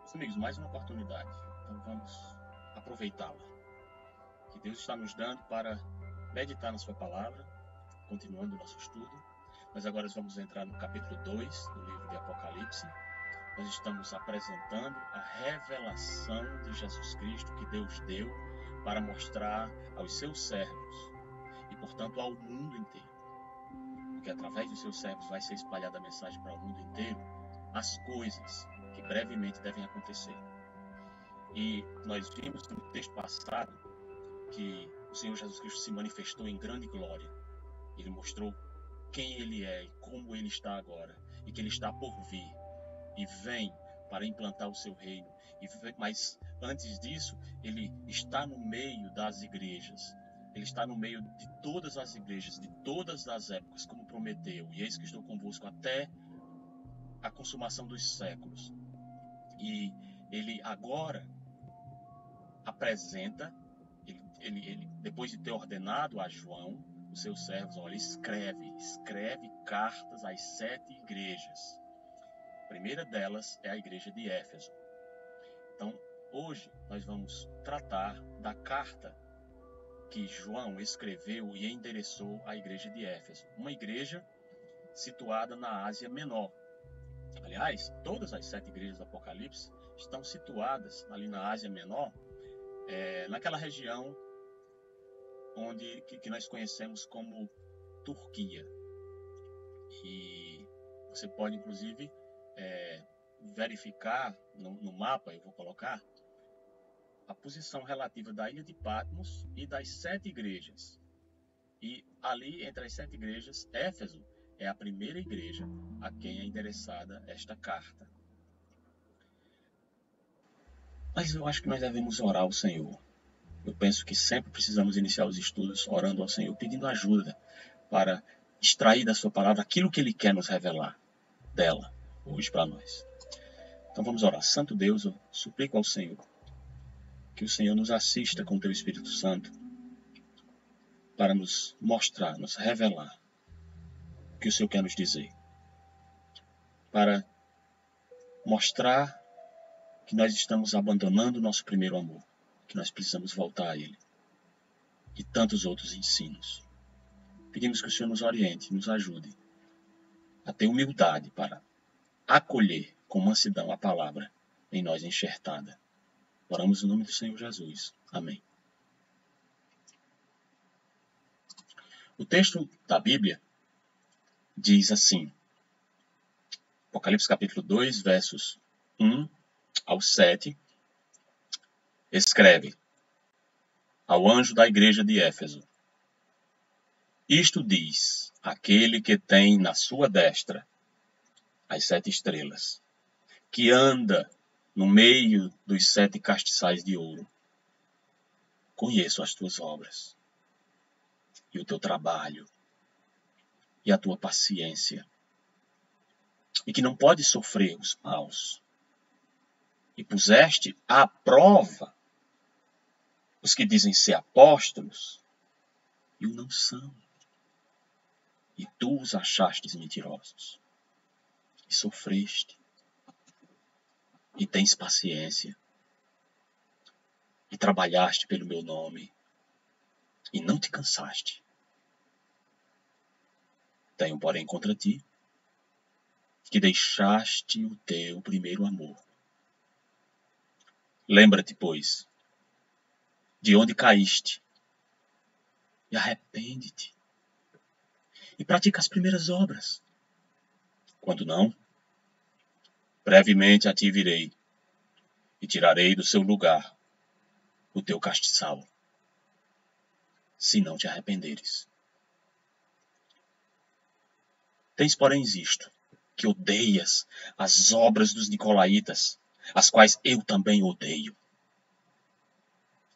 Meus amigos, mais uma oportunidade. Então vamos aproveitá-la. Que Deus está nos dando para meditar na sua palavra, continuando o nosso estudo. Nós agora vamos entrar no capítulo 2 do livro de Apocalipse. Nós estamos apresentando a revelação de Jesus Cristo que Deus deu para mostrar aos seus servos e, portanto, ao mundo inteiro. Porque através dos seus servos vai ser espalhada a mensagem para o mundo inteiro, as coisas que brevemente devem acontecer. E nós vimos no texto passado que o Senhor Jesus Cristo se manifestou em grande glória. Ele mostrou quem Ele é e como Ele está agora, e que Ele está por vir, e vem para implantar o seu reino. Mas antes disso, Ele está no meio das igrejas. Ele está no meio de todas as igrejas, de todas as épocas, como prometeu. E eis que estou convosco até a consumação dos séculos. E Ele agora apresenta, ele depois de ter ordenado a João, os seus servos, olha, escreve cartas às 7 igrejas. A primeira delas é a igreja de Éfeso. Então, hoje nós vamos tratar da carta que João escreveu e endereçou à igreja de Éfeso, uma igreja situada na Ásia Menor. Aliás, todas as 7 igrejas do Apocalipse estão situadas ali na Ásia Menor, naquela região que nós conhecemos como Turquia. E você pode, inclusive, verificar no mapa, eu vou colocar, a posição relativa da ilha de Patmos e das 7 igrejas. E ali, entre as 7 igrejas, Éfeso é a primeira igreja a quem é endereçada esta carta. Mas eu acho que nós devemos orar ao Senhor. Eu penso que sempre precisamos iniciar os estudos orando ao Senhor, pedindo ajuda para extrair da sua palavra aquilo que Ele quer nos revelar dela, hoje para nós. Então vamos orar. Santo Deus, eu suplico ao Senhor que o Senhor nos assista com o Teu Espírito Santo para nos mostrar, nos revelar o que o Senhor quer nos dizer. Para mostrar que nós estamos abandonando o nosso primeiro amor, que nós precisamos voltar a Ele. E tantos outros ensinos. Pedimos que o Senhor nos oriente, nos ajude a ter humildade para acolher com mansidão a palavra em nós enxertada. Oramos no nome do Senhor Jesus. Amém. O texto da Bíblia diz assim, Apocalipse capítulo 2, versos 1 ao 7, escreve ao anjo da igreja de Éfeso: isto diz aquele que tem na sua destra as 7 estrelas, que anda no meio dos 7 castiçais de ouro. Conheço as tuas obras, e o teu trabalho, e a tua paciência, e que não podes sofrer os maus. E puseste à prova os que dizem ser apóstolos, e o não são. E tu os achastes mentirosos, e sofreste, e tens paciência, e trabalhaste pelo meu nome, e não te cansaste. Tenho, porém, contra ti, que deixaste o teu primeiro amor. Lembra-te, pois, de onde caíste, e arrepende-te, e pratica as primeiras obras. Quando não, brevemente a ti virei, e tirarei do seu lugar o teu castiçal, se não te arrependeres. Tens, porém, isto, que odeias as obras dos nicolaítas, as quais eu também odeio.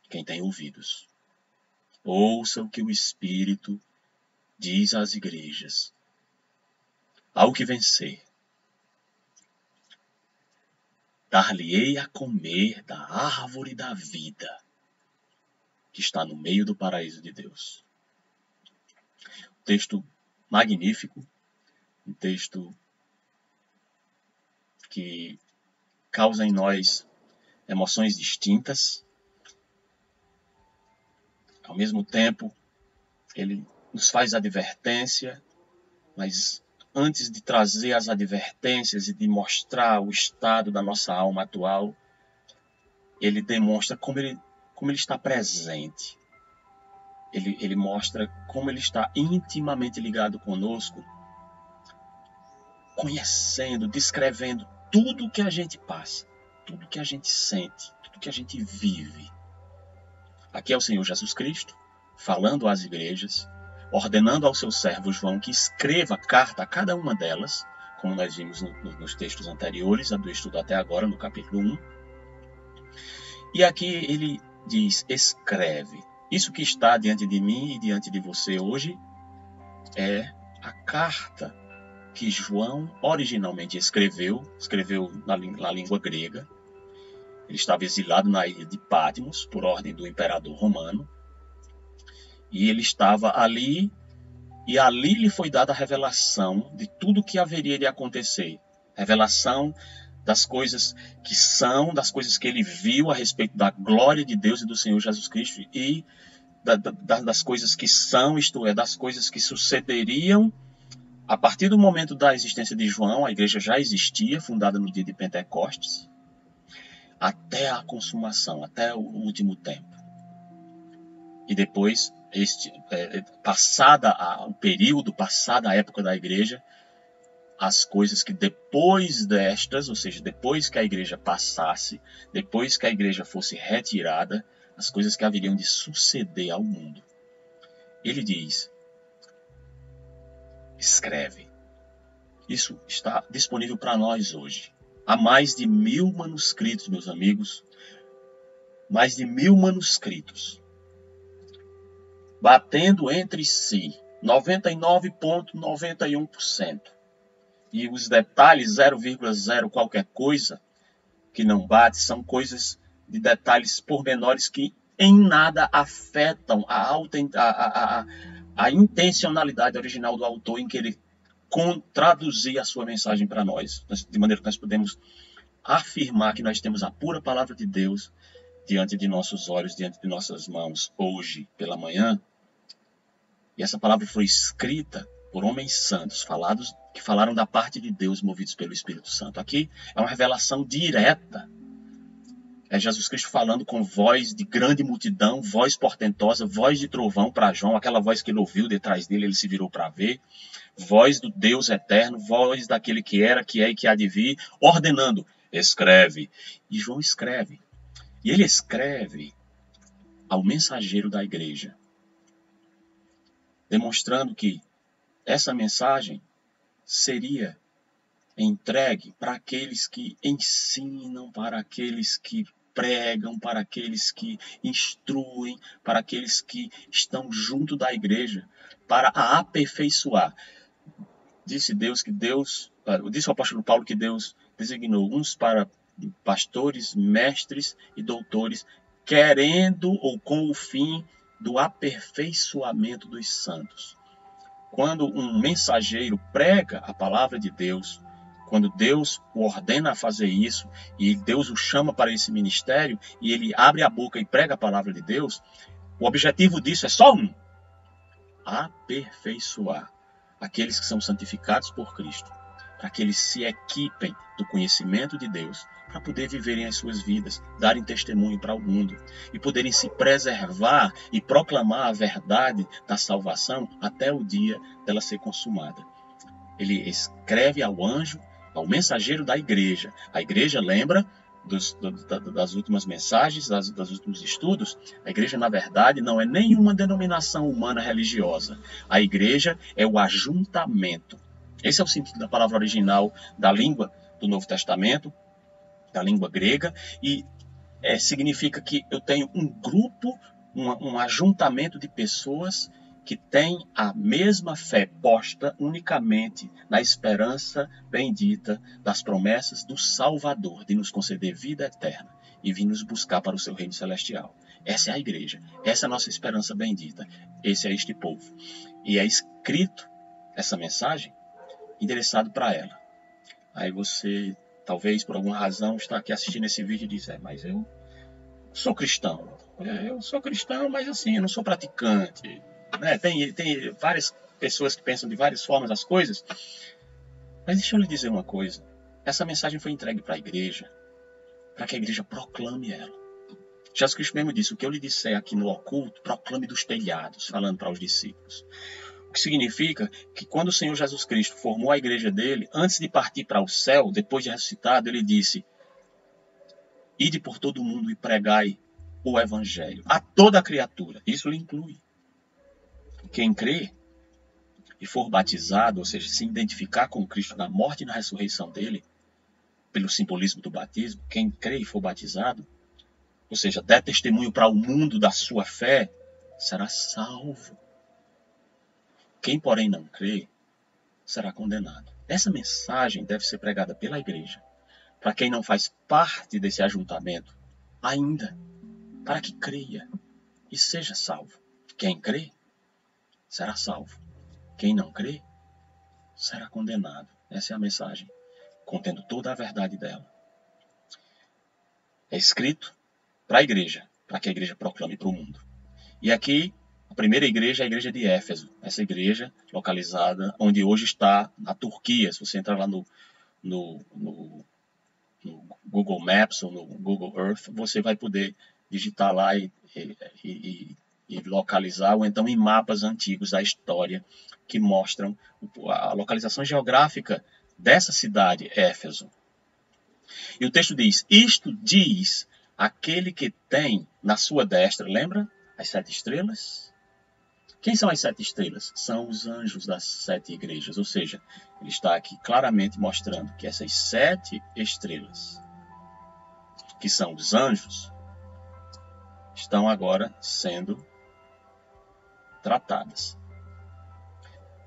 Quem tem ouvidos, ouça o que o Espírito diz às igrejas. Ao que vencer, dar-lhe-ei a comer da árvore da vida, que está no meio do paraíso de Deus. Texto magnífico, um texto que causa em nós emoções distintas. Ao mesmo tempo, ele nos faz advertência, mas antes de trazer as advertências e de mostrar o estado da nossa alma atual, ele demonstra como ele está presente. Ele mostra como ele está intimamente ligado conosco, conhecendo, descrevendo tudo o que a gente passa, tudo que a gente sente, tudo que a gente vive. Aqui é o Senhor Jesus Cristo, falando às igrejas, ordenando ao seu servo João que escreva carta a cada uma delas, como nós vimos nos textos anteriores, a do estudo até agora, no capítulo 1. E aqui ele diz, escreve. Isso que está diante de mim e diante de você hoje é a carta que João originalmente escreveu na língua grega. Ele estava exilado na ilha de Patmos, por ordem do imperador romano. E ele estava ali, e ali lhe foi dada a revelação de tudo o que haveria de acontecer. Revelação das coisas que são, das coisas que ele viu a respeito da glória de Deus e do Senhor Jesus Cristo, e das coisas que são, isto é, das coisas que sucederiam a partir do momento da existência de João. A igreja já existia, fundada no dia de Pentecostes, até a consumação, até o último tempo. E depois, passada o período, passada a época da igreja, as coisas que depois destas, ou seja, depois que a igreja passasse, depois que a igreja fosse retirada, as coisas que haveriam de suceder ao mundo. Ele diz, escreve. Isso está disponível para nós hoje. Há mais de 1000 manuscritos, meus amigos, mais de 1000 manuscritos, batendo entre si 99,91%. E os detalhes 0,0 qualquer coisa que não bate são coisas de detalhes pormenores que em nada afetam a intencionalidade original do autor em querer traduzir a sua mensagem para nós, de maneira que nós podemos afirmar que nós temos a pura palavra de Deus diante de nossos olhos, diante de nossas mãos, hoje pela manhã. E essa palavra foi escrita por homens santos, que falaram da parte de Deus, movidos pelo Espírito Santo. Aqui é uma revelação direta. É Jesus Cristo falando com voz de grande multidão, voz portentosa, voz de trovão para João, aquela voz que ele ouviu detrás dele, ele se virou para ver. Voz do Deus eterno, voz daquele que era, que é e que há de vir, ordenando, escreve. E João escreve. E ele escreve ao mensageiro da igreja, demonstrando que essa mensagem seria entregue para aqueles que ensinam, para aqueles que pregam, para aqueles que instruem, para aqueles que estão junto da igreja, para a aperfeiçoar. Disse o apóstolo Paulo que Deus designou uns para pastores, mestres e doutores, querendo ou com o fim do aperfeiçoamento dos santos. Quando um mensageiro prega a palavra de Deus, quando Deus o ordena a fazer isso, e Deus o chama para esse ministério, e ele abre a boca e prega a palavra de Deus, o objetivo disso é só um: aperfeiçoar aqueles que são santificados por Cristo, para que eles se equipem do conhecimento de Deus, para poder viverem as suas vidas, darem testemunho para o mundo e poderem se preservar e proclamar a verdade da salvação até o dia dela ser consumada. Ele escreve ao anjo, ao mensageiro da igreja. A igreja, lembra das últimas mensagens, dos últimos estudos? A igreja, na verdade, não é nenhuma denominação humana religiosa. A igreja é o ajuntamento. Esse é o sentido da palavra original da língua do Novo Testamento, da língua grega, e significa que eu tenho um grupo, um ajuntamento de pessoas que têm a mesma fé posta unicamente na esperança bendita das promessas do Salvador, de nos conceder vida eterna e vir nos buscar para o seu reino celestial. Essa é a igreja, essa é a nossa esperança bendita, esse é este povo. E é escrito essa mensagem endereçado para ela. Aí você talvez por alguma razão está aqui assistindo esse vídeo e diz, mas eu sou cristão. Eu sou cristão, mas assim, eu não sou praticante. Né? Tem várias pessoas que pensam de várias formas as coisas. Mas deixa eu lhe dizer uma coisa. Essa mensagem foi entregue para a igreja, para que a igreja proclame ela. Jesus Cristo mesmo disse, o que eu lhe disser aqui no oculto, proclame dos telhados, falando para os discípulos. O que significa que quando o Senhor Jesus Cristo formou a igreja dele, antes de partir para o céu, depois de ressuscitado, ele disse, ide por todo o mundo e pregai o evangelho a toda criatura. Isso lhe inclui. Quem crê e for batizado, ou seja, se identificar com Cristo na morte e na ressurreição dele, pelo simbolismo do batismo, quem crê e for batizado, ou seja, der testemunho para o mundo da sua fé, será salvo. Quem, porém, não crê, será condenado. Essa mensagem deve ser pregada pela igreja, para quem não faz parte desse ajuntamento, ainda, para que creia e seja salvo. Quem crê, será salvo. Quem não crê, será condenado. Essa é a mensagem, contendo toda a verdade dela. É escrito para a igreja, para que a igreja proclame para o mundo. E aqui, a primeira igreja é a igreja de Éfeso. Essa igreja localizada onde hoje está na Turquia. Se você entrar lá no Google Maps ou no Google Earth, você vai poder digitar lá e localizar, ou então em mapas antigos da história que mostram a localização geográfica dessa cidade, Éfeso. E o texto diz, isto diz aquele que tem na sua destra, lembra? As 7 estrelas? Quem são as 7 estrelas? São os anjos das 7 igrejas. Ou seja, ele está aqui claramente mostrando que essas 7 estrelas, que são os anjos, estão agora sendo tratadas.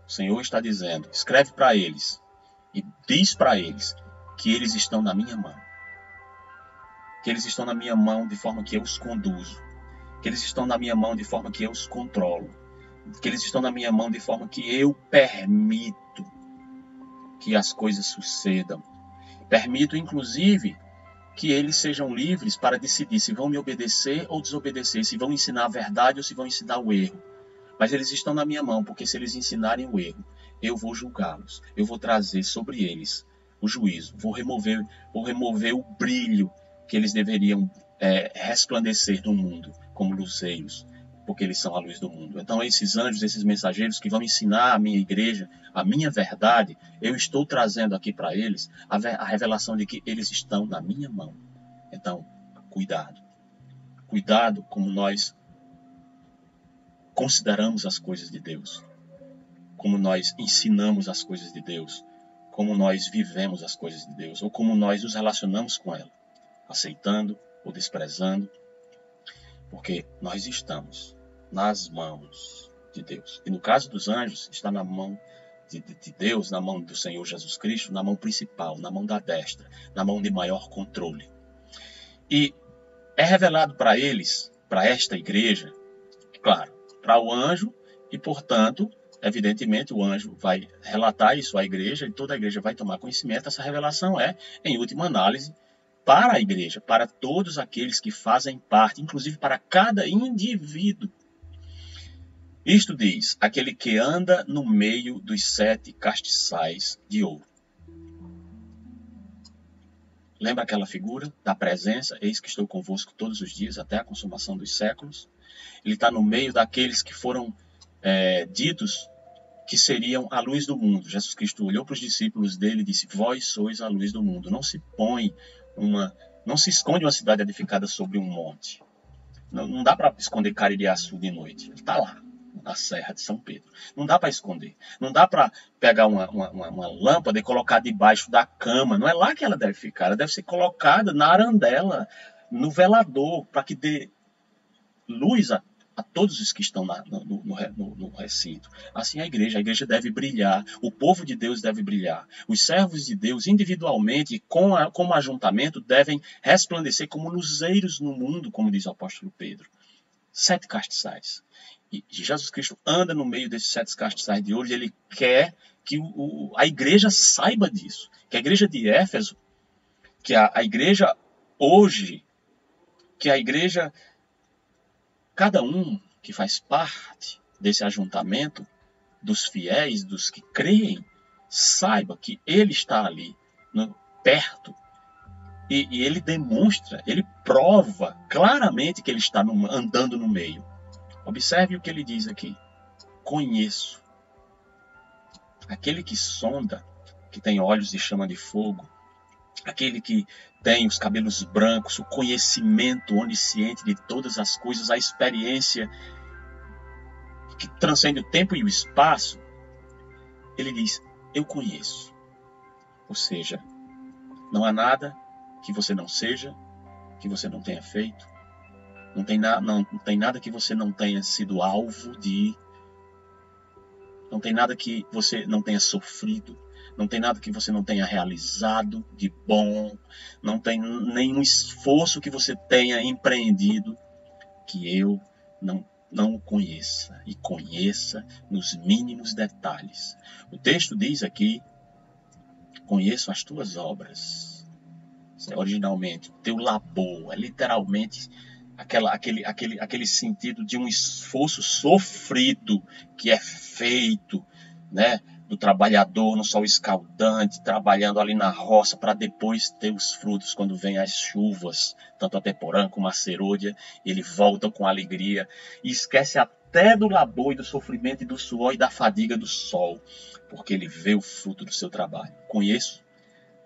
O Senhor está dizendo, escreve para eles e diz para eles que eles estão na minha mão. Que eles estão na minha mão de forma que eu os conduzo. Que eles estão na minha mão de forma que eu os controlo. Que eles estão na minha mão de forma que eu permito que as coisas sucedam. Permito, inclusive, que eles sejam livres para decidir se vão me obedecer ou desobedecer, se vão ensinar a verdade ou se vão ensinar o erro. Mas eles estão na minha mão, porque se eles ensinarem o erro, eu vou julgá-los. Eu vou trazer sobre eles o juízo. Vou remover o brilho que eles deveriam resplandecer no mundo, como luzeiros, porque eles são a luz do mundo. Então esses anjos, esses mensageiros que vão ensinar a minha igreja, a minha verdade, eu estou trazendo aqui para eles a revelação de que eles estão na minha mão. Então, cuidado. Cuidado como nós consideramos as coisas de Deus, como nós ensinamos as coisas de Deus, como nós vivemos as coisas de Deus, ou como nós nos relacionamos com ela, aceitando ou desprezando, porque nós estamos nas mãos de Deus. E no caso dos anjos, está na mão de Deus, na mão do Senhor Jesus Cristo, na mão principal, na mão da destra, na mão de maior controle. E é revelado para eles, para esta igreja, claro, para o anjo, e portanto, evidentemente, o anjo vai relatar isso à igreja, e toda a igreja vai tomar conhecimento. Essa revelação é, em última análise, para a igreja, para todos aqueles que fazem parte, inclusive para cada indivíduo. Isto diz, aquele que anda no meio dos 7 castiçais de ouro. Lembra aquela figura da presença? Eis que estou convosco todos os dias, até a consumação dos séculos. Ele está no meio daqueles que foram ditos que seriam a luz do mundo. Jesus Cristo olhou para os discípulos dele e disse, vós sois a luz do mundo. Não se esconde uma cidade edificada sobre um monte. Não dá para esconder Caririaçu de noite. Ele está lá, na Serra de São Pedro. Não dá para esconder. Não dá para pegar uma lâmpada e colocar debaixo da cama. Não é lá que ela deve ficar. Ela deve ser colocada na arandela, no velador, para que dê luz a todos os que estão no recinto. Assim a igreja deve brilhar, o povo de Deus deve brilhar, os servos de Deus individualmente, como ajuntamento, devem resplandecer como luzeiros no mundo, como diz o apóstolo Pedro. 7 castiçais. E Jesus Cristo anda no meio desses 7 castiçais de ouro e ele quer que a igreja saiba disso, que a igreja de Éfeso que a igreja hoje, que a igreja, cada um que faz parte desse ajuntamento, dos fiéis, dos que creem, saiba que ele está ali, perto, e ele demonstra, ele prova claramente que ele está andando no meio. Observe o que ele diz aqui. Conheço. Aquele que sonda, que tem olhos de chama de fogo, aquele que tem os cabelos brancos, o conhecimento onisciente de todas as coisas, a experiência que transcende o tempo e o espaço, ele diz, eu conheço. Ou seja, não há nada que você não seja, que você não tenha feito, não tem nada que você não tenha sido alvo de, não tem nada que você não tenha sofrido, não tem nada que você não tenha realizado de bom, não tem nenhum esforço que você tenha empreendido que eu não conheça, e conheça nos mínimos detalhes. O texto diz aqui, conheço as tuas obras. Originalmente, teu labor, é literalmente aquele sentido de um esforço sofrido que é feito, né, do trabalhador no sol escaldante, trabalhando ali na roça para depois ter os frutos quando vem as chuvas, tanto a temporã como a serôdia, ele volta com alegria e esquece até do labor e do sofrimento e do suor e da fadiga do sol, porque ele vê o fruto do seu trabalho. Conheço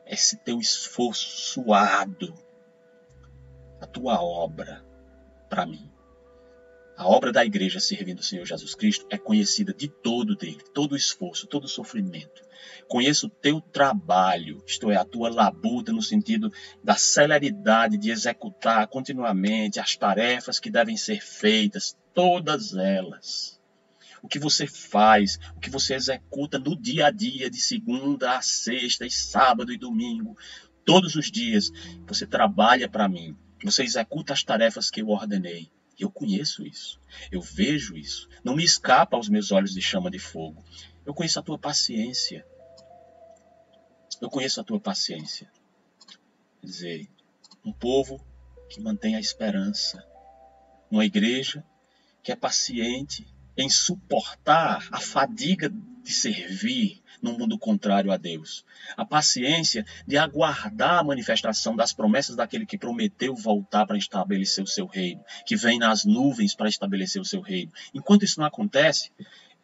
esse teu esforço suado, a tua obra para mim. A obra da igreja servindo o Senhor Jesus Cristo é conhecida de todo dele, todo o esforço, todo o sofrimento. Conheço o teu trabalho, isto é, a tua labuta no sentido da celeridade de executar continuamente as tarefas que devem ser feitas, todas elas. O que você faz, o que você executa no dia a dia, de segunda a sexta, e sábado e domingo, todos os dias, você trabalha para mim, você executa as tarefas que eu ordenei. Eu conheço isso, eu vejo isso, não me escapa aos meus olhos de chama de fogo. Eu conheço a tua paciência. Eu conheço a tua paciência. Quer dizer, um povo que mantém a esperança, uma igreja que é paciente em suportar a fadiga de servir num mundo contrário a Deus. A paciência de aguardar a manifestação das promessas daquele que prometeu voltar para estabelecer o seu reino, que vem nas nuvens para estabelecer o seu reino. Enquanto isso não acontece,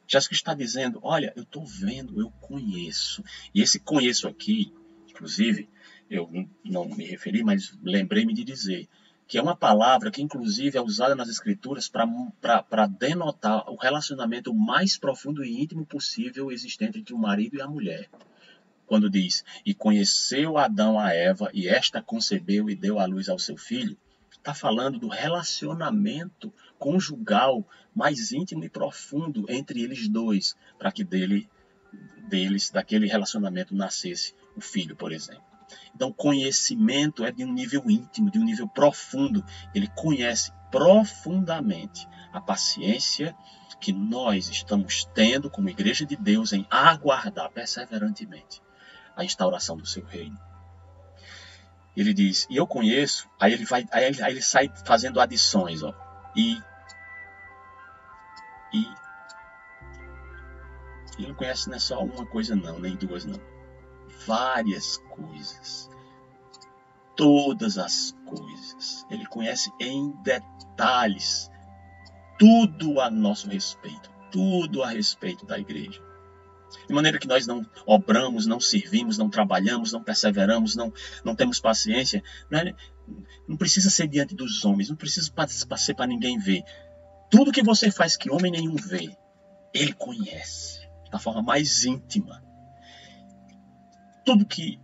Jesus está dizendo, olha, eu estou vendo, eu conheço. E esse conheço aqui, inclusive, eu não me referi, mas lembrei-me de dizer, que é uma palavra que inclusive é usada nas Escrituras para denotar o relacionamento mais profundo e íntimo possível existente entre o marido e a mulher. Quando diz, e conheceu Adão a Eva, e esta concebeu e deu à luz ao seu filho, está falando do relacionamento conjugal mais íntimo e profundo entre eles dois, para que daquele relacionamento nascesse o filho, por exemplo. Então, conhecimento é de um nível íntimo, de um nível profundo. Ele conhece profundamente a paciência que nós estamos tendo como Igreja de Deus em aguardar perseverantemente a instauração do seu reino. Ele diz, e eu conheço, aí ele sai fazendo adições, ó, e ele não conhece não é só uma coisa não, nem duas não. Várias coisas. Todas as coisas. Ele conhece em detalhes tudo a nosso respeito. Tudo a respeito da igreja. De maneira que nós não obramos, não servimos, não trabalhamos, não perseveramos, não temos paciência. Não precisa ser diante dos homens, não precisa ser para ninguém ver. Tudo que você faz que homem nenhum vê, ele conhece da forma mais íntima. Tudo que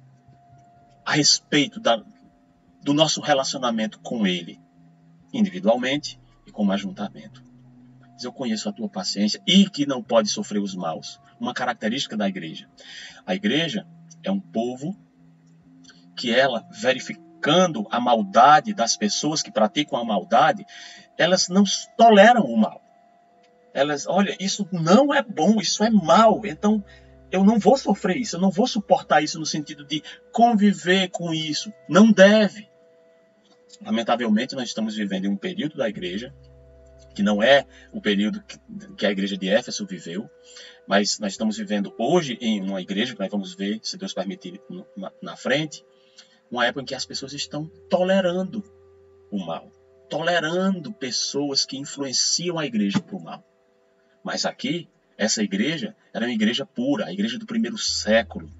a respeito do nosso relacionamento com ele, individualmente e como ajuntamento. Mas eu conheço a tua paciência e que não pode sofrer os maus. Uma característica da igreja. A igreja é um povo que ela, verificando a maldade das pessoas que praticam a maldade, elas não toleram o mal. Elas, olha, isso não é bom, isso é mal. Então, eu não vou sofrer isso, eu não vou suportar isso no sentido de conviver com isso. Não deve. Lamentavelmente, nós estamos vivendo em um período da igreja que não é o período que a igreja de Éfeso viveu, mas nós estamos vivendo hoje em uma igreja, que nós vamos ver, se Deus permitir, na frente, uma época em que as pessoas estão tolerando o mal, tolerando pessoas que influenciam a igreja para o mal. Mas aqui, essa igreja era uma igreja pura, a igreja do primeiro século.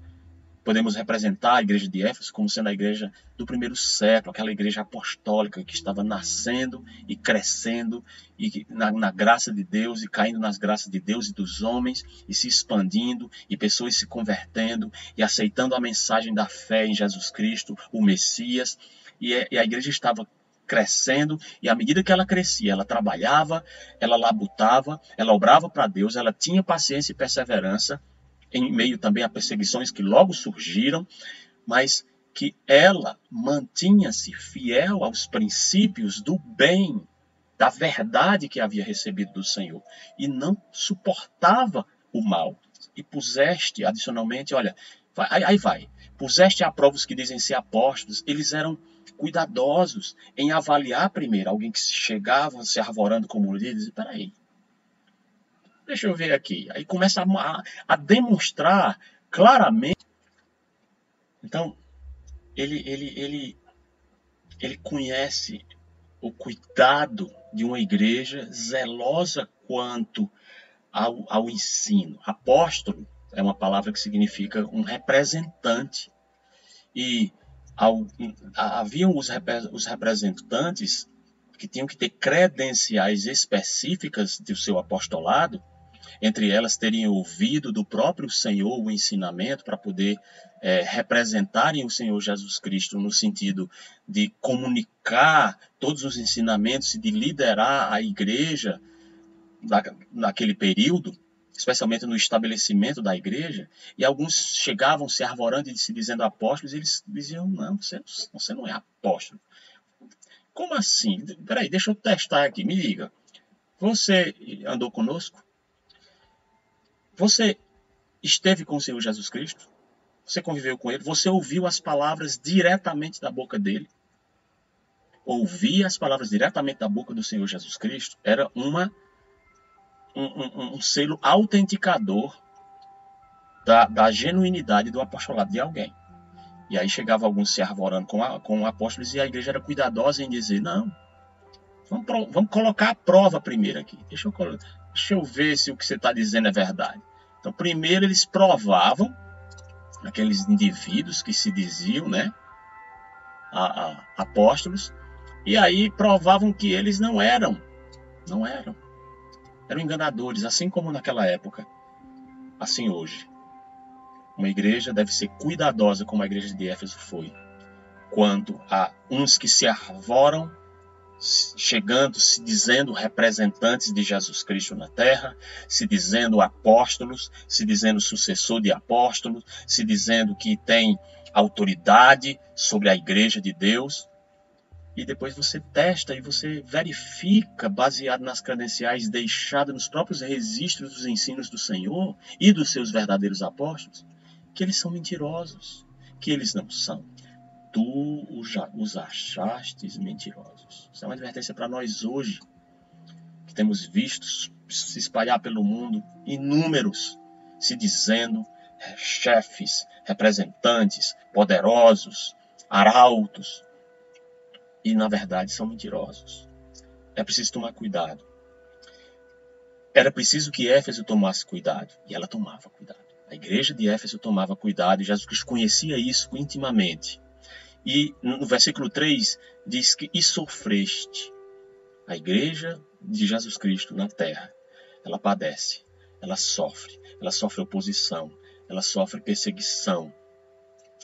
Podemos representar a igreja de Éfeso como sendo a igreja do primeiro século, aquela igreja apostólica que estava nascendo e crescendo e na graça de Deus e caindo nas graças de Deus e dos homens e se expandindo e pessoas se convertendo e aceitando a mensagem da fé em Jesus Cristo, o Messias. E a igreja estava crescendo e à medida que ela crescia, ela trabalhava, ela labutava, ela obrava para Deus, ela tinha paciência e perseverança em meio também a perseguições que logo surgiram, mas que ela mantinha-se fiel aos princípios do bem, da verdade que havia recebido do Senhor, e não suportava o mal. E puseste, adicionalmente, olha, aí vai, puseste a prova os que dizem ser apóstolos, eles eram cuidadosos em avaliar primeiro alguém que chegava se arvorando como líder, e dizia, peraí, deixa eu ver aqui. Aí começa a demonstrar claramente. Então, ele conhece o cuidado de uma igreja zelosa quanto ao ensino. Apóstolo é uma palavra que significa um representante. E haviam os representantes que tinham que ter credenciais específicas do seu apostolado. Entre elas, teriam ouvido do próprio Senhor o ensinamento para poder representarem o Senhor Jesus Cristo no sentido de comunicar todos os ensinamentos e de liderar a igreja naquele período, especialmente no estabelecimento da igreja. E alguns chegavam se arvorando e se dizendo apóstolos, e eles diziam, não, você não é apóstolo. Como assim? Peraí, deixa eu testar aqui, me diga. Você andou conosco? Você esteve com o Senhor Jesus Cristo? Você conviveu com Ele? Você ouviu as palavras diretamente da boca dele? Ouvir as palavras diretamente da boca do Senhor Jesus Cristo era um selo autenticador da genuinidade do apostolado de alguém. E aí chegava alguns se arvorando com apóstolos e a igreja era cuidadosa em dizer, não, vamos colocar a prova primeiro aqui. Deixa eu ver se o que você está dizendo é verdade. Então, primeiro eles provavam aqueles indivíduos que se diziam, né, apóstolos, e aí provavam que eles não eram enganadores, assim como naquela época, assim hoje. Uma igreja deve ser cuidadosa, como a igreja de Éfeso foi, quanto a uns que se arvoram, chegando, se dizendo representantes de Jesus Cristo na terra, se dizendo apóstolos, se dizendo sucessor de apóstolos, se dizendo que tem autoridade sobre a igreja de Deus. E depois você testa e você verifica, baseado nas credenciais deixadas nos próprios registros dos ensinos do Senhor e dos seus verdadeiros apóstolos, que eles são mentirosos, que eles não são. Tu os achastes mentirosos. Isso é uma advertência para nós hoje, que temos visto se espalhar pelo mundo inúmeros se dizendo chefes, representantes, poderosos, arautos, e na verdade são mentirosos. É preciso tomar cuidado. Era preciso que Éfeso tomasse cuidado, e ela tomava cuidado. A igreja de Éfeso tomava cuidado, e Jesus Cristo conhecia isso intimamente. E no versículo 3 diz que e sofreste. A igreja de Jesus Cristo na terra, ela padece, ela sofre oposição, ela sofre perseguição,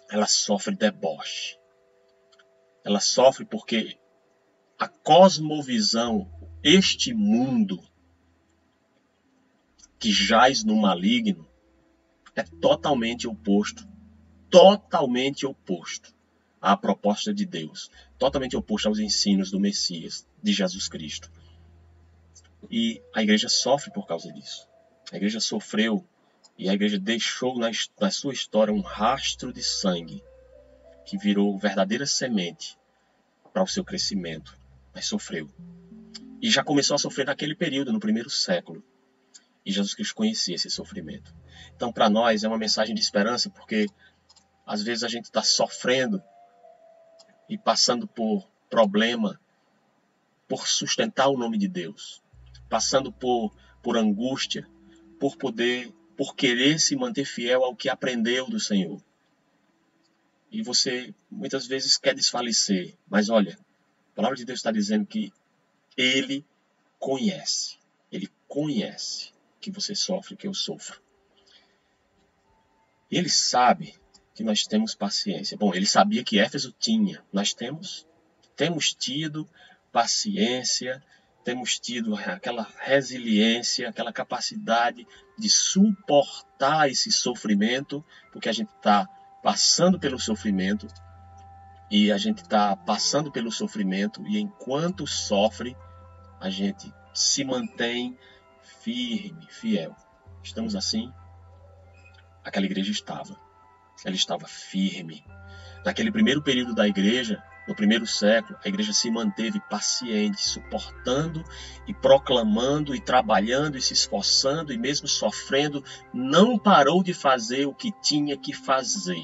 ela sofre deboche. Ela sofre porque a cosmovisão, este mundo que jaz no maligno, é totalmente oposto à proposta de Deus, totalmente oposto aos ensinos do Messias, de Jesus Cristo. E a igreja sofre por causa disso. A igreja sofreu E a igreja deixou na sua história um rastro de sangue que virou verdadeira semente para o seu crescimento, mas sofreu. E já começou a sofrer naquele período, no primeiro século. E Jesus Cristo conhecia esse sofrimento. Então, para nós, é uma mensagem de esperança, porque às vezes a gente está sofrendo e passando por problema, por sustentar o nome de Deus, passando por angústia, por querer se manter fiel ao que aprendeu do Senhor. E você muitas vezes quer desfalecer, mas olha, a palavra de Deus está dizendo que Ele conhece que você sofre, que eu sofro. E Ele sabe que nós temos paciência. Bom, Ele sabia que Éfeso tinha. Nós temos tido paciência, temos tido aquela resiliência, aquela capacidade de suportar esse sofrimento, porque a gente está passando pelo sofrimento, e a gente está passando pelo sofrimento, e enquanto sofre, a gente se mantém firme, fiel. Estamos assim? Aquela igreja estava. Ela estava firme. Naquele primeiro período da igreja, no primeiro século, a igreja se manteve paciente, suportando e proclamando e trabalhando e se esforçando e mesmo sofrendo, não parou de fazer o que tinha que fazer.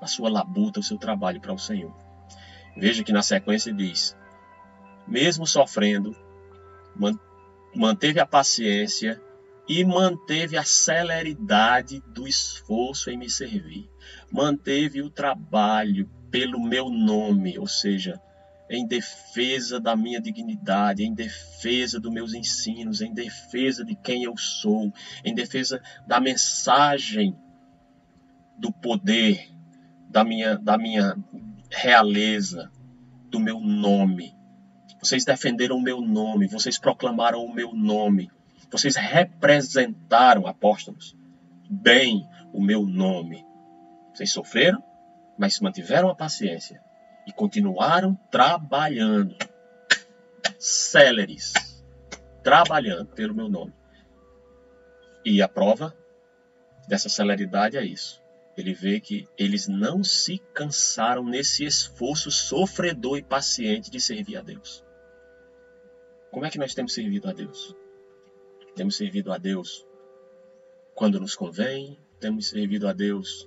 A sua labuta, o seu trabalho para o Senhor. Veja que na sequência diz, mesmo sofrendo, manteve a paciência e manteve a celeridade do esforço em me servir. Manteve o trabalho pelo meu nome, ou seja, em defesa da minha dignidade, em defesa dos meus ensinos, em defesa de quem eu sou, em defesa da mensagem do poder, da minha realeza, do meu nome. Vocês defenderam o meu nome, vocês proclamaram o meu nome, vocês representaram, apóstolos, bem o meu nome. Vocês sofreram, mas mantiveram a paciência e continuaram trabalhando, céleres, trabalhando pelo meu nome. E a prova dessa celeridade é isso. Ele vê que eles não se cansaram nesse esforço sofredor e paciente de servir a Deus. Como é que nós temos servido a Deus? Temos servido a Deus quando nos convém, temos servido a Deus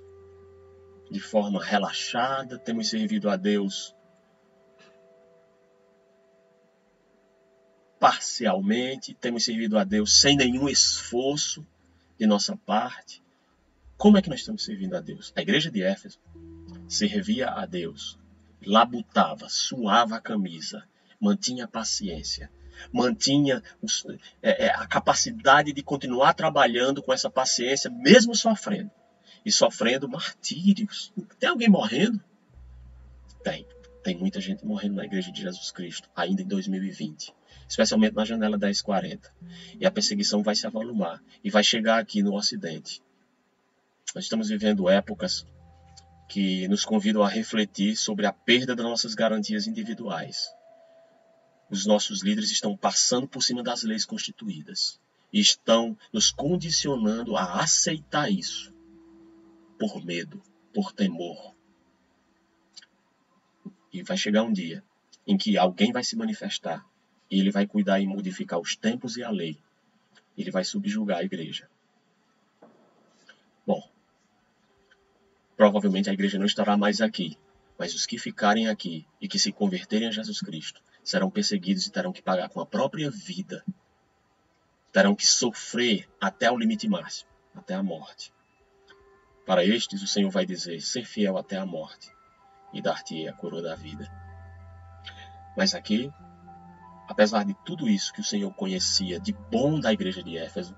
de forma relaxada, temos servido a Deus parcialmente, temos servido a Deus sem nenhum esforço de nossa parte. Como é que nós estamos servindo a Deus? A igreja de Éfeso servia a Deus, labutava, suava a camisa, mantinha a paciência, mantinha a capacidade de continuar trabalhando com essa paciência, mesmo sofrendo. E sofrendo martírios. Tem alguém morrendo? Tem muita gente morrendo na igreja de Jesus Cristo, ainda em 2020. Especialmente na janela 1040. E a perseguição vai se avolumar. E vai chegar aqui no Ocidente. Nós estamos vivendo épocas que nos convidam a refletir sobre a perda das nossas garantias individuais. Os nossos líderes estão passando por cima das leis constituídas. E estão nos condicionando a aceitar isso. Por medo, por temor. E vai chegar um dia em que alguém vai se manifestar e ele vai cuidar em modificar os tempos e a lei. Ele vai subjugar a igreja. Bom, provavelmente a igreja não estará mais aqui, mas os que ficarem aqui e que se converterem a Jesus Cristo serão perseguidos e terão que pagar com a própria vida. Terão que sofrer até o limite máximo, até a morte. Para estes, o Senhor vai dizer, ser fiel até a morte, e dar-te a coroa da vida. Mas aqui, apesar de tudo isso que o Senhor conhecia de bom da igreja de Éfeso,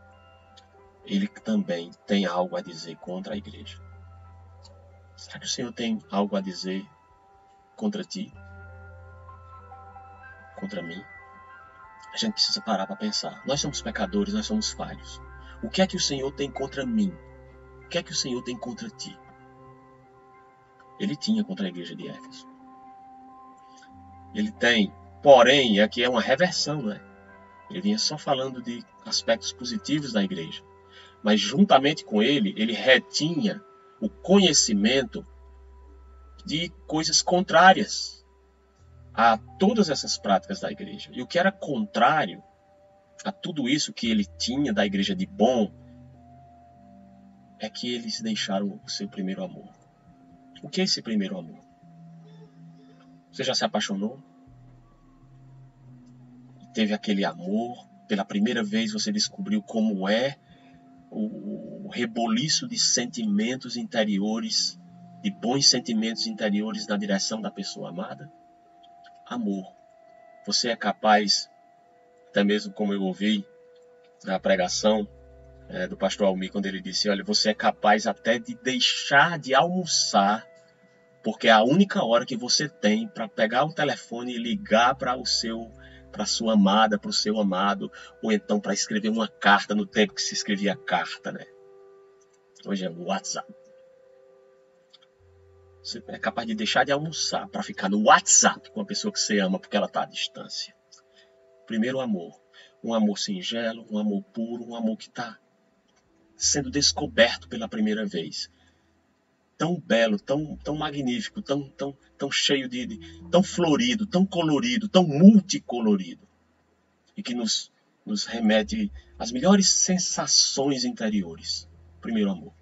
Ele também tem algo a dizer contra a igreja. Será que o Senhor tem algo a dizer contra ti? Contra mim? A gente precisa parar para pensar. Nós somos pecadores, nós somos falhos. O que é que o Senhor tem contra mim? O que é que o Senhor tem contra ti? Ele tinha contra a igreja de Éfeso. Ele tem, porém, aqui é uma reversão, né? Ele vinha só falando de aspectos positivos da igreja. mas juntamente com ele, ele retinha o conhecimento de coisas contrárias a todas essas práticas da igreja. E o que era contrário a tudo isso que ele tinha da igreja de bom é que eles deixaram o seu primeiro amor. O que é esse primeiro amor? Você já se apaixonou? Teve aquele amor? Pela primeira vez você descobriu como é o reboliço de sentimentos interiores, de bons sentimentos interiores na direção da pessoa amada? Amor. Você é capaz, até mesmo como eu ouvi na pregação do pastor Almir, quando ele disse, olha, você é capaz até de deixar de almoçar, porque é a única hora que você tem para pegar o telefone e ligar para sua amada, para o seu amado, ou então para escrever uma carta no tempo que se escrevia carta, né? Hoje é o WhatsApp. Você é capaz de deixar de almoçar para ficar no WhatsApp com a pessoa que você ama porque ela está à distância. Primeiro amor. Um amor singelo, um amor puro, um amor que está sendo descoberto pela primeira vez. Tão belo, tão magnífico, tão cheio tão florido, tão colorido, tão multicolorido. E que nos remete às melhores sensações interiores. Primeiro amor.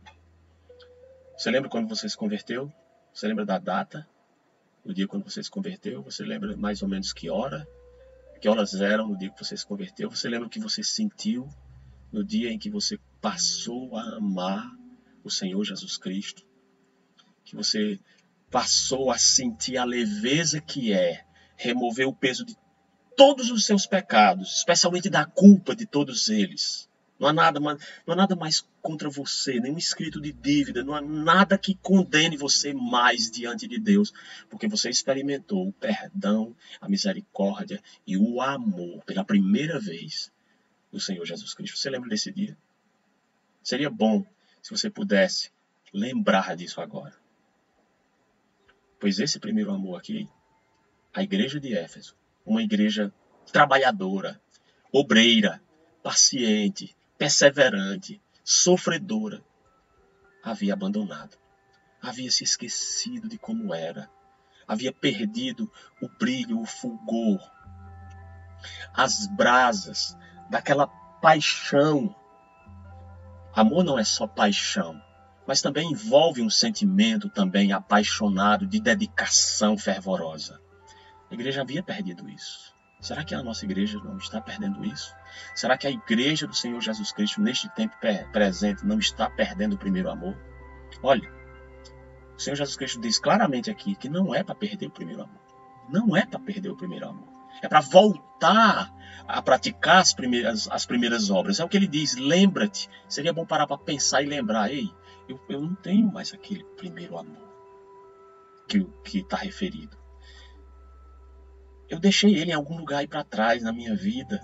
Você lembra quando você se converteu? Você lembra da data? No dia quando você se converteu? Você lembra mais ou menos que horas eram no dia que você se converteu? Você lembra o que você sentiu no dia em que você passou a amar o Senhor Jesus Cristo? Que você passou a sentir a leveza que é remover o peso de todos os seus pecados, especialmente da culpa de todos eles. Não há nada mais contra você, nenhum escrito de dívida, não há nada que condene você mais diante de Deus, porque você experimentou o perdão, a misericórdia e o amor pela primeira vez do Senhor Jesus Cristo. Você lembra desse dia? Seria bom se você pudesse lembrar disso agora. Pois esse primeiro amor aqui, a igreja de Éfeso, uma igreja trabalhadora, obreira, paciente, perseverante, sofredora, havia abandonado, havia se esquecido de como era, havia perdido o brilho, o fulgor, as brasas daquela paixão. Amor não é só paixão, mas também envolve um sentimento também apaixonado de dedicação fervorosa. A igreja havia perdido isso. Será que a nossa igreja não está perdendo isso? Será que a igreja do Senhor Jesus Cristo, neste tempo presente, não está perdendo o primeiro amor? Olha, o Senhor Jesus Cristo diz claramente aqui que não é para perder o primeiro amor. Não é para perder o primeiro amor. É para voltar a praticar as primeiras obras. É o que ele diz, lembra-te. Seria bom parar para pensar e lembrar. Ei, eu não tenho mais aquele primeiro amor que está referido. Eu deixei ele em algum lugar aí para trás na minha vida.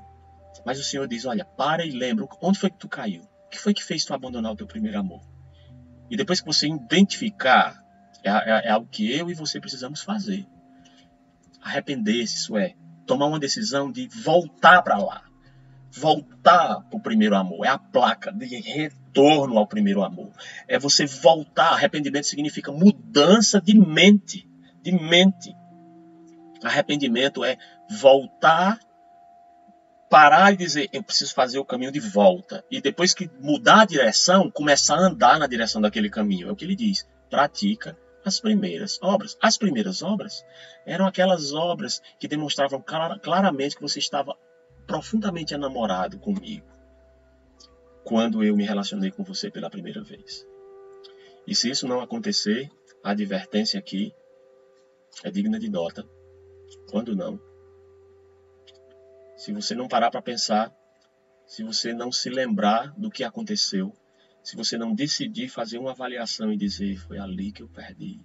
Mas o Senhor diz, olha, para e lembra. Onde foi que tu caiu? O que foi que fez tu abandonar o teu primeiro amor? E depois que você identificar, é algo que eu e você precisamos fazer. Arrepender-se, isso é, tomar uma decisão de voltar para lá. Voltar para o primeiro amor. É a placa de retorno ao primeiro amor. É você voltar. Arrependimento significa mudança de mente. De mente. Arrependimento é voltar, parar e dizer, eu preciso fazer o caminho de volta. E depois que mudar a direção, começar a andar na direção daquele caminho. É o que ele diz. Pratica as primeiras obras. As primeiras obras eram aquelas obras que demonstravam claramente que você estava profundamente enamorado comigo quando eu me relacionei com você pela primeira vez. E se isso não acontecer, a advertência aqui é digna de nota. Quando não? Se você não parar para pensar, se você não se lembrar do que aconteceu, se você não decidir fazer uma avaliação e dizer, foi ali que eu perdi,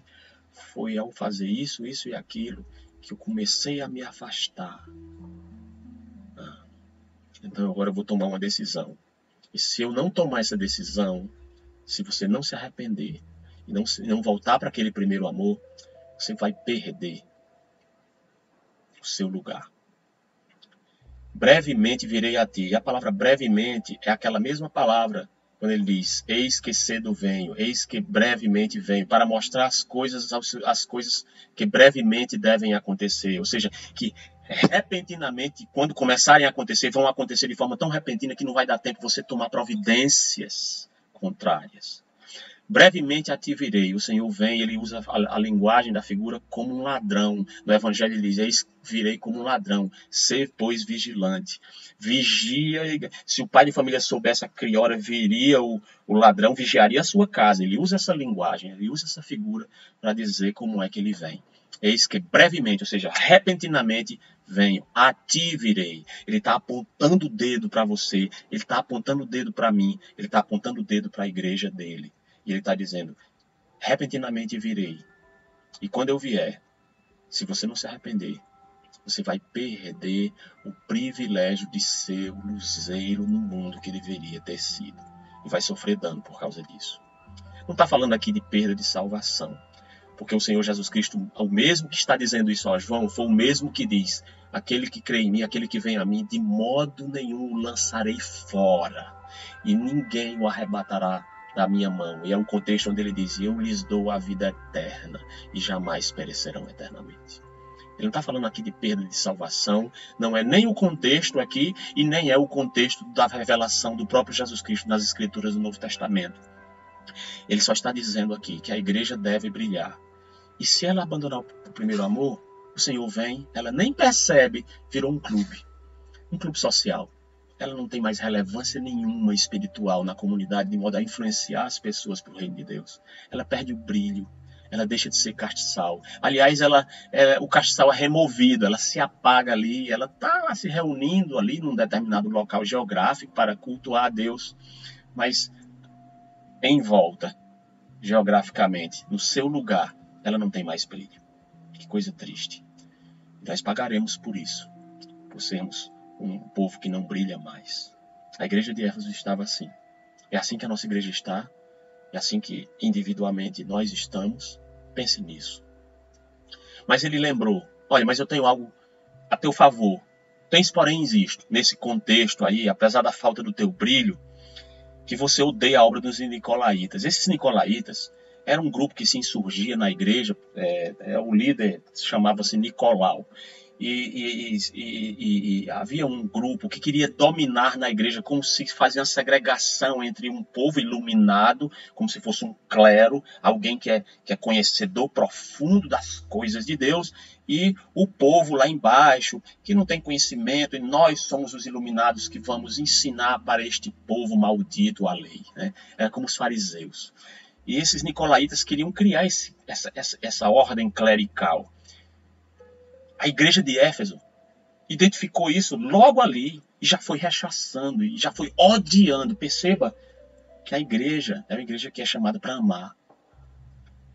foi ao fazer isso e aquilo, que eu comecei a me afastar. Então agora eu vou tomar uma decisão. E se eu não tomar essa decisão, se você não se arrepender e não voltar para aquele primeiro amor, você vai perder o seu lugar. Brevemente virei a ti. E a palavra brevemente é aquela mesma palavra quando ele diz, eis que cedo venho, eis que brevemente venho, para mostrar as coisas que brevemente devem acontecer. Ou seja, que repentinamente, quando começarem a acontecer, vão acontecer de forma tão repentina que não vai dar tempo você tomar providências contrárias. Brevemente a ti virei. O Senhor vem, ele usa a linguagem da figura como um ladrão. No Evangelho ele diz, eis virei como um ladrão. Ser, pois, vigilante. Vigia. Se o pai de família soubesse a que hora viria o ladrão, vigiaria a sua casa. Ele usa essa linguagem, ele usa essa figura para dizer como é que ele vem. Eis que brevemente, ou seja, repentinamente, venho, a ti virei. Ele está apontando o dedo para você, ele está apontando o dedo para mim, ele está apontando o dedo para a igreja dele. E ele está dizendo, repentinamente virei. E quando eu vier, se você não se arrepender, você vai perder o privilégio de ser o luzeiro no mundo que deveria ter sido. E vai sofrer dano por causa disso. Não está falando aqui de perda de salvação. Porque o Senhor Jesus Cristo, o mesmo que está dizendo isso a João, foi o mesmo que diz, aquele que crê em mim, aquele que vem a mim, de modo nenhum o lançarei fora. E ninguém o arrebatará da minha mão. E é um contexto onde ele diz, eu lhes dou a vida eterna e jamais perecerão eternamente. Ele não está falando aqui de perda de salvação, não é nem o contexto aqui e nem é o contexto da revelação do próprio Jesus Cristo nas Escrituras do Novo Testamento. Ele só está dizendo aqui que a igreja deve brilhar. E se ela abandonar o primeiro amor, o Senhor vem, ela nem percebe, virou um clube social. Ela não tem mais relevância nenhuma espiritual na comunidade, de modo a influenciar as pessoas para o reino de Deus. Ela perde o brilho, ela deixa de ser castiçal. Aliás, o castiçal é removido, ela se apaga ali, ela está se reunindo ali num determinado local geográfico para cultuar a Deus, mas em volta, geograficamente, no seu lugar, ela não tem mais brilho. Que coisa triste. Nós pagaremos por isso, por sermos um povo que não brilha mais. A igreja de Éfeso estava assim. É assim que a nossa igreja está. É assim que individualmente nós estamos. Pense nisso. Mas ele lembrou, olha, mas eu tenho algo a teu favor. Tens, porém, isto, nesse contexto aí, apesar da falta do teu brilho, que você odeia a obra dos nicolaítas. Esses nicolaítas era um grupo que se insurgia na igreja, o líder chamava-se Nicolau. E havia um grupo que queria dominar na igreja, como se fazia uma segregação entre um povo iluminado, como se fosse um clero, alguém que é conhecedor profundo das coisas de Deus, e o povo lá embaixo, que não tem conhecimento, e nós somos os iluminados que vamos ensinar para este povo maldito a lei. Né? Era como os fariseus. E esses nicolaítas queriam criar essa ordem clerical. A igreja de Éfeso identificou isso logo ali e já foi rechaçando, e já foi odiando. Perceba que a igreja é uma igreja que é chamada para amar,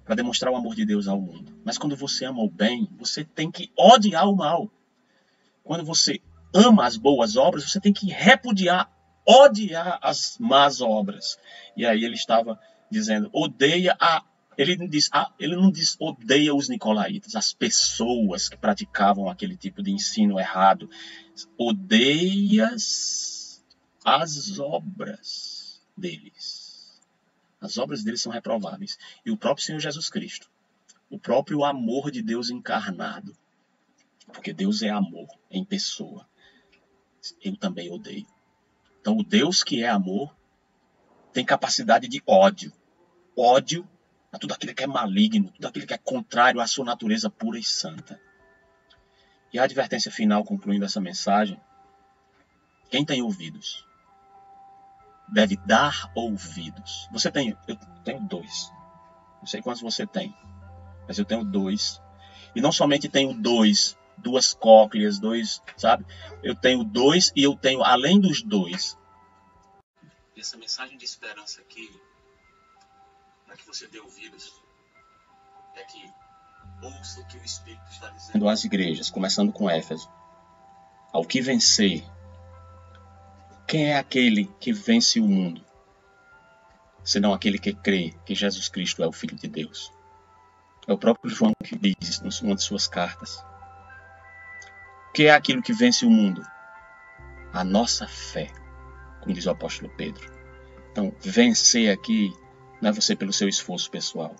para demonstrar o amor de Deus ao mundo. Mas quando você ama o bem, você tem que odiar o mal. Quando você ama as boas obras, você tem que repudiar, odiar as más obras. E aí ele estava dizendo, ele não diz odeia os nicolaítas, as pessoas que praticavam aquele tipo de ensino errado. Odeia as obras deles. As obras deles são reprováveis. E o próprio Senhor Jesus Cristo, o próprio amor de Deus encarnado, porque Deus é amor em pessoa, eu também odeio. Então o Deus que é amor tem capacidade de ódio. Ódio a tudo aquilo que é maligno, tudo aquilo que é contrário à sua natureza pura e santa. E a advertência final, concluindo essa mensagem, quem tem ouvidos deve dar ouvidos. Eu tenho 2. Não sei quantos você tem, mas eu tenho 2. E não somente tenho 2 cócleas, 2, sabe? Eu tenho 2 e eu tenho, além dos 2, essa mensagem de esperança aqui, para que você dê ouvidos, é que ouça o que o Espírito está dizendo às igrejas, começando com Éfeso. Ao que vencer, quem é aquele que vence o mundo, senão aquele que crê que Jesus Cristo é o Filho de Deus? É o próprio João que diz numa de suas cartas. O que é aquilo que vence o mundo? A nossa fé, como diz o apóstolo Pedro. Então, vencer aqui não é você pelo seu esforço pessoal.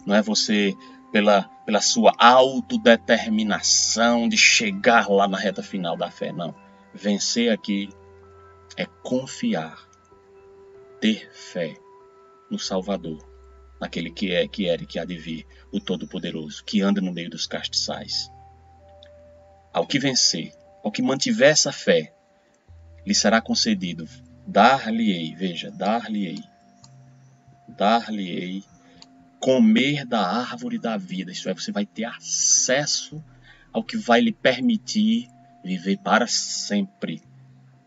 Não é você pela sua autodeterminação de chegar lá na reta final da fé, não. Vencer aqui é confiar, ter fé no Salvador, naquele que era e que há de vir, o Todo-Poderoso, que anda no meio dos castiçais. Ao que vencer, ao que mantiver essa fé, lhe será concedido, dar-lhe-ei, veja, dar-lhe-ei, comer da árvore da vida, isto é, você vai ter acesso ao que vai lhe permitir viver para sempre,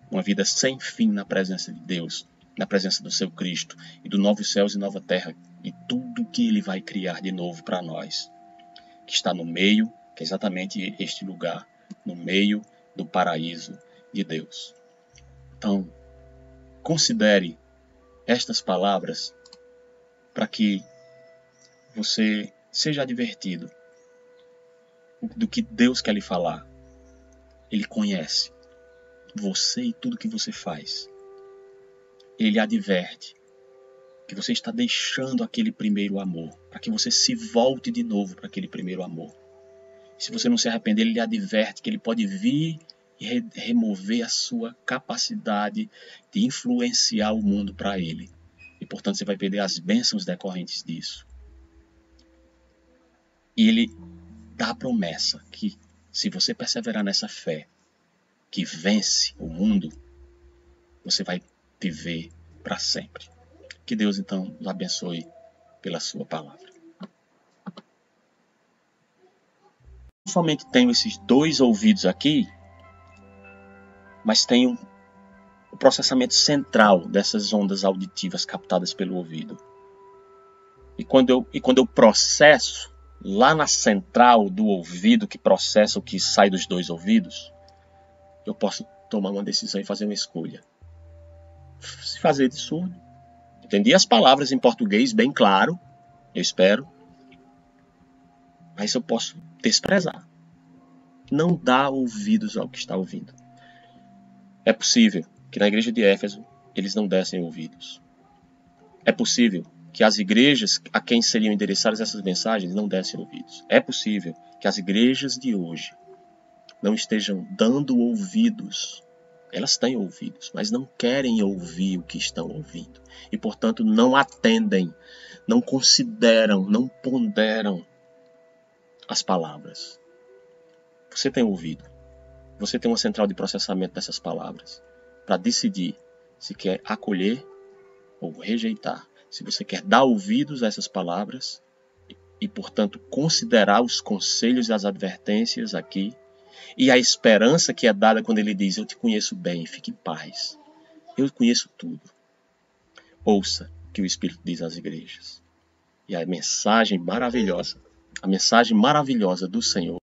uma vida sem fim na presença de Deus, na presença do seu Cristo e do novo céus e nova terra e tudo que Ele vai criar de novo para nós, que está no meio, que é exatamente este lugar, no meio do paraíso de Deus. Então, considere estas palavras para que você seja advertido do que Deus quer lhe falar. Ele conhece você e tudo que você faz. Ele adverte que você está deixando aquele primeiro amor, para que você se volte de novo para aquele primeiro amor. E se você não se arrepender, ele lhe adverte que ele pode vir e remover a sua capacidade de influenciar o mundo para ele. E, portanto, você vai perder as bênçãos decorrentes disso. E ele dá a promessa que, se você perseverar nessa fé que vence o mundo, você vai viver para sempre. Que Deus, então, nos abençoe pela sua palavra. Não somente tenho esses 2 ouvidos aqui, mas tenho o processamento central dessas ondas auditivas captadas pelo ouvido. E quando eu processo lá na central do ouvido, que processa o que sai dos 2 ouvidos, eu posso tomar uma decisão e fazer uma escolha. Se fazer de surdo. Entendi as palavras em português bem claro, eu espero. Mas eu posso desprezar. Não dar ouvidos ao que está ouvindo. É possível que na igreja de Éfeso eles não dessem ouvidos. É possível que as igrejas a quem seriam endereçadas essas mensagens não dessem ouvidos. É possível que as igrejas de hoje não estejam dando ouvidos. Elas têm ouvidos, mas não querem ouvir o que estão ouvindo. E, portanto, não atendem, não consideram, não ponderam as palavras. Você tem ouvido. Você tem uma central de processamento dessas palavras para decidir se quer acolher ou rejeitar. Se você quer dar ouvidos a essas palavras e, portanto, considerar os conselhos e as advertências aqui e a esperança que é dada quando ele diz: eu te conheço bem, fique em paz. Eu conheço tudo. Ouça o que o Espírito diz às igrejas. E a mensagem maravilhosa do Senhor